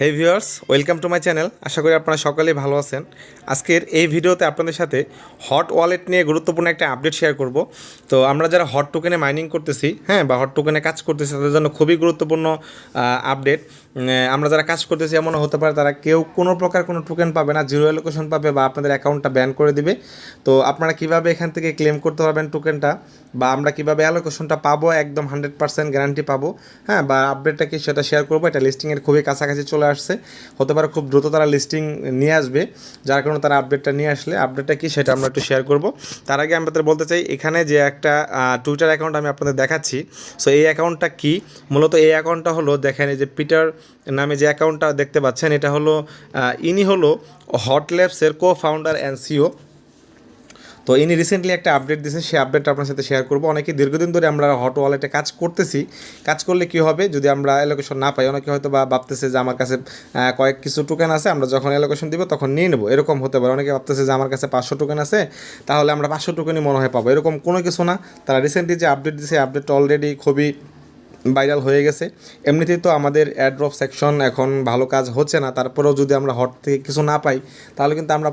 Hey viewers, welcome to my channel. আশা করি আপনারা সকলেই ভালো আছেন। আজকের এই ভিডিওতে আপনাদের সাথে হট ওয়ালেট নিয়ে গুরুত্বপূর্ণ একটা আপডেট শেয়ার করব। তো আমরা যারা হট টোকেনে মাইনিং করতেছি, বা হট টোকেনে কাজ করতেছি, তাদের জন্য খুবই গুরুত্বপূর্ণ আপডেট। আমরা যারা কাজ করতেছি, এমনও হতে পারে তারা কেউ কোনো প্রকার কোনো টোকেন পাবে না, জিরো অ্যালোকেশন পাবে বা আপনাদের অ্যাকাউন্টটা ব্যান করে দিবে। তো আপনারা কীভাবে এখান থেকে ক্লেম করতে পারবেন টোকেনটা, বা আমরা কীভাবে অ্যালোকেশনটা পাবো, একদম 100% গ্যারান্টি পাবো, বা আপডেটটা কি সেটা শেয়ার করবো। এটা লিস্টিংয়ের খুবই কাছাকাছি চলে আসছে, হতে পারে খুব দ্রুত তারা লিস্টিং নিয়ে আসবে, যার কারণে তারা আপডেটটা নিয়ে আসলে আপডেটটা কি সেটা আমরা একটু শেয়ার করব। তার আগে আমি আপনাদের বলতে চাই, এখানে যে একটা টুইটার অ্যাকাউন্ট আমি আপনাদের দেখাচ্ছি, সো এই অ্যাকাউন্টটা কি, মূলত এই অ্যাকাউন্টটা হলো, দেখেন এই যে পিটার নামে যে অ্যাকাউন্টটা দেখতে পাচ্ছেন, এটা হলো ইনি হলো হট ল্যাবসের কো ফাউন্ডার অ্যান্ড সিও। তো ইনি রিসেন্টলি একটা আপডেট দিয়েছে, সেই আপডেটটা আপনার সাথে শেয়ার করবো। অনেকে দীর্ঘদিন ধরে আমরা হট ওয়ালেটে কাজ করতেছি, কাজ করলে কী হবে যদি আমরা অ্যালোকেশন না পাই, অনেকে হয়তো বা ভাবতেছে যে আমার কাছে কয়েক কিছু টোকেন আছে, আমরা যখন অ্যালোকেশন দিব তখন নিয়ে নেবো, এরকম হতে পারে। অনেকে ভাবতেছে যে আমার কাছে 500 টোকেন আছে, তাহলে আমরা 500 টোকেনই মনে হয় পাবো, এরকম কোনো কিছু না। তারা রিসেন্টলি যে আপডেট দিয়েছে, আপডেটটা অলরেডি খুবই ভাইরাল হয়ে গেছে। এমনিতেই তো আমাদের অ্যাড্রপ সেকশন এখন ভালো কাজ হচ্ছে না, তারপরেও যদি আমরা হট থেকে কিছু না পাই, তাহলে কিন্তু আমরা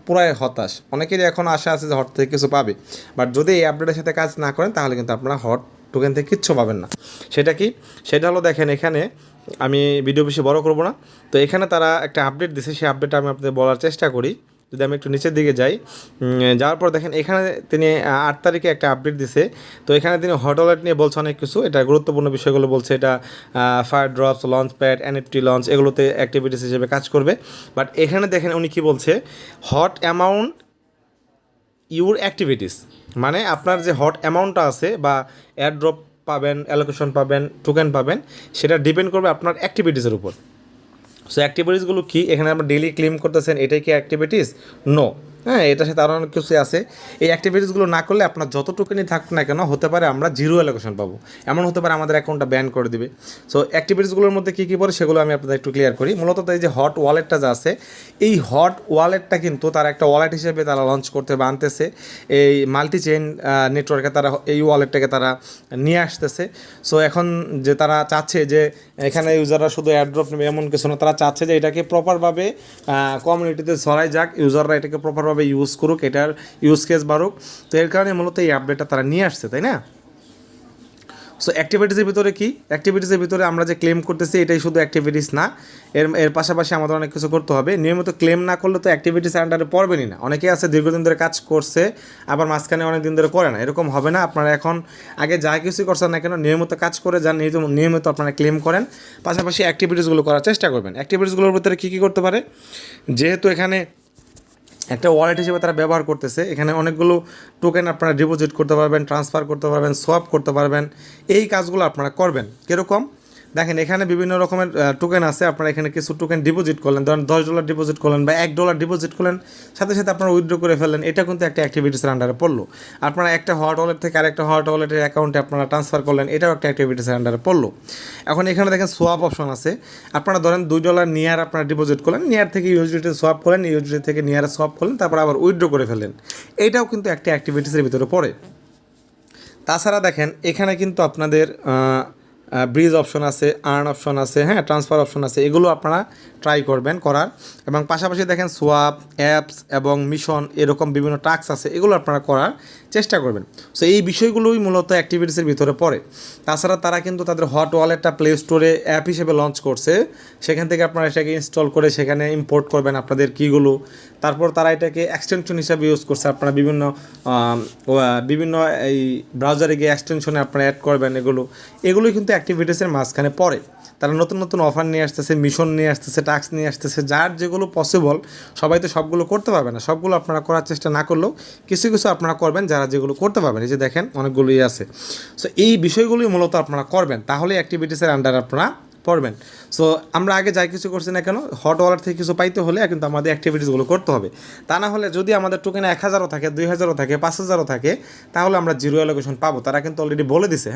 পুরাই হতাশ। অনেকেরই এখন আশা আছে যে হট থেকে কিছু পাবে, বাট যদি এই আপডেটের সাথে কাজ না করেন, তাহলে কিন্তু আপনারা হট টোকেন থেকে কিচ্ছু পাবেন না। সেটা কি, সেটা হলো, দেখেন এখানে আমি ভিডিও বেশি বড় করব না। তো এখানে তারা একটা আপডেট দিছে, সেই আপডেটটা আমি আপনাদের বলার চেষ্টা করি। যদি আমি একটু নিচের দিকে যাই, যাওয়ার পর দেখেন এখানে তিনি 8 তারিখে একটা আপডেট দিছে। তো এখানে তিনি হট ওয়ালেট নিয়ে বলছে অনেক কিছু, এটা গুরুত্বপূর্ণ বিষয়গুলো বলছে। এটা fire drops, launch pad, NFT launch, এগুলোতে অ্যাক্টিভিটিস হিসেবে কাজ করবে। বাট এখানে দেখেন উনি কী বলছে, হট অ্যামাউন্ট ইউর অ্যাক্টিভিটিস, মানে আপনার যে হট অ্যামাউন্টটা আছে বা এয়ার ড্রপ পাবেন, অ্যালোকেশন পাবেন, টোকেন পাবেন, সেটা ডিপেন্ড করবে আপনার অ্যাক্টিভিটিসের উপর। সো অ্যাক্টিভিটিসগুলো কী, এখানে আমরা ডেইলি ক্লেম করতেছেন, এটাই কি অ্যাক্টিভিটিস? নো। এটার সাথে আরও অনেক কিছু আছে। এই অ্যাক্টিভিটিসগুলো না করলে আপনার যত টোকেনই থাকুক না কেন, হতে পারে আমরা জিরো অ্যালোকেশন পাবো, এমন হতে পারে আমাদের অ্যাকাউন্টটা ব্যান করে দিবে। সো অ্যাক্টিভিটিসগুলোর মধ্যে কী কী পড়ে সেগুলো আমি আপনাদের একটু ক্লিয়ার করি। মূলত এই যে হট ওয়ালেটটা যা আছে, এই হট ওয়ালেটটা কিন্তু তারা একটা ওয়ালেট হিসেবে তারা লঞ্চ করতে বা আনতেছে। এই মাল্টি চেইন নেটওয়ার্কে তারা এই ওয়ালেটটাকে তারা নিয়ে আসতেছে। সো এখন যে তারা চাচ্ছে যে এখানে ইউজাররা শুধু অ্যাড্রপ নেবে এমন কিছু না, তারা চাচ্ছে যে এটাকে প্রপারভাবে কমিউনিটিতে ছড়াই যাক, ইউজাররা এটাকে প্রপারভাবে ইউজ করুক, এটার ইউজ কেস বাড়ুক। তো এর কারণে মূলত এই আপডেটটা তারা নিয়ে আসছে, তাই না? সো অ্যাক্টিভিটিসের ভিতরে কি, অ্যাক্টিভিটিসের ভিতরে আমরা যে ক্লেম করতেছি এটাই শুধু অ্যাক্টিভিটিস না, এর পাশাপাশি আমাদের অনেক কিছু করতে হবে। নিয়মিত ক্লেম না করলে তো অ্যাক্টিভিটিস আন্ডারে পড়বেনই না। অনেকেই আছে দীর্ঘদিন ধরে কাজ করছে, আবার মাঝখানে অনেক দিন ধরে করে না, এরকম হবে না। আপনারা এখন আগে যা কিছু করছেন না কেন, নিয়মিত কাজ করে যান, নিয়মিত আপনারা ক্লেম করেন, পাশাপাশি অ্যাক্টিভিটিসগুলো করার চেষ্টা করবেন। অ্যাক্টিভিটিসগুলোর ভিতরে কী কী করতে পারে, যেহেতু এখানে একটা ওয়ালেট হিসেবে তারা ব্যবহার করতেছে, এখানে অনেকগুলো টোকেন আপনারা ডিপোজিট করতে পারবেন, ট্রান্সফার করতে পারবেন, সোয়াপ করতে পারবেন। এই কাজগুলো আপনারা করবেন। কীরকম, দেখেন এখানে বিভিন্ন রকমের টোকেন আছে। আপনারা এখানে কিছু টোকেন ডিপোজিট করলেন, ধরেন $10 ডিপোজিট করলেন বা $1 ডিপোজিট করলেন, সাথে সাথে আপনারা উইথড্র করে ফেললেন, এটা কিন্তু একটা অ্যাক্টিভিটিসের আন্ডারে পড়লো। আপনারা একটা হট ওয়ালেট থেকে আরেকটা হট ওয়ালেটের অ্যাকাউন্টে আপনারা ট্রান্সফার করলেন, এটাও একটা অ্যাক্টিভিটিসের আন্ডারে পড়লো। এখন এখানে দেখেন সোয়াপ অপশন আছে। আপনারা ধরেন $2 নিয়ার আপনারা ডিপোজিট করলেন, নিয়ার থেকে ইউএসডিতে সোয়াপ করলেন, ইউএসডি থেকে নিয়ারে সোয়াপ করলেন, তারপর আবার উইথড্র করে ফেললেন, এটাও কিন্তু একটা অ্যাক্টিভিটিসের ভিতরে পড়ে। তাছাড়া দেখেন এখানে কিন্তু আপনাদের ব্রিজ অপশন আছে, আর্ন অপশন আছে, ট্রান্সফার অপশন আছে, এগুলো আপনারা ট্রাই করবেন করার। এবং পাশাপাশি দেখেন সোয়াপ, অ্যাপস এবং মিশন, এরকম বিভিন্ন টাস্ক আছে, এগুলো আপনারা করার চেষ্টা করবেন। সো এই বিষয়গুলোই মূলত অ্যাক্টিভিটিসের ভিতরে পড়ে। তাছাড়া তারা কিন্তু তাদের হট ওয়ালেটটা প্লে স্টোরে অ্যাপ হিসেবে লঞ্চ করছে, সেখান থেকে আপনারা এটাকে ইনস্টল করে সেখানে ইম্পোর্ট করবেন আপনাদের কীগুলো। তারপর তারা এটাকে এক্সটেনশন হিসাবে ইউজ করছে, আপনারা বিভিন্ন এই ব্রাউজারে গিয়ে এক্সটেনশনে আপনারা অ্যাড করবেন, এগুলোই কিন্তু অ্যাক্টিভিটিসের মাঝখানে পড়ে। তারা নতুন নতুন অফার নিয়ে আসতেছে, মিশন নিয়ে আসতেছে, টাস্ক নিয়ে আসতেছে, যার যেগুলো পসিবল। সবাই তো সবগুলো করতে পারবে না, সবগুলো আপনারা করার চেষ্টা না করলেও কিছু কিছু আপনারা করবেন, যারা যেগুলো করতে পারবেন। এই যে দেখেন অনেকগুলোই আছে। সো এই বিষয়গুলোই মূলত আপনারা করবেন, তাহলে অ্যাক্টিভিটিসের আন্ডারে আপনারা পড়বেন। সো আমরা আগে যাই কিছু করছি না কেন, হট ওয়ালেট থেকে কিছু পাইতে হলে কিন্তু আমাদের অ্যাক্টিভিটিসগুলো করতে হবে। তা না হলে যদি আমাদের টোকেনে 1000ও থাকে, 2000ও থাকে, 5000ও থাকে, তাহলে আমরা জিরো অ্যালোকেশন পাবো। তারা কিন্তু অলরেডি বলে দিছে।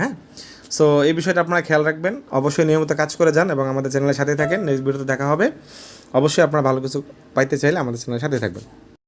সো এই বিষয়টা আপনারা খেয়াল রাখবেন, অবশ্যই নিয়মিত কাজ করে যান এবং আমাদের চ্যানেলের সাথেই থাকেন। নেক্সট ভিডিওতে দেখা হবে। অবশ্যই আপনারা ভালো কিছু পাইতে চাইলে আমাদের চ্যানেলের সাথেই থাকবেন।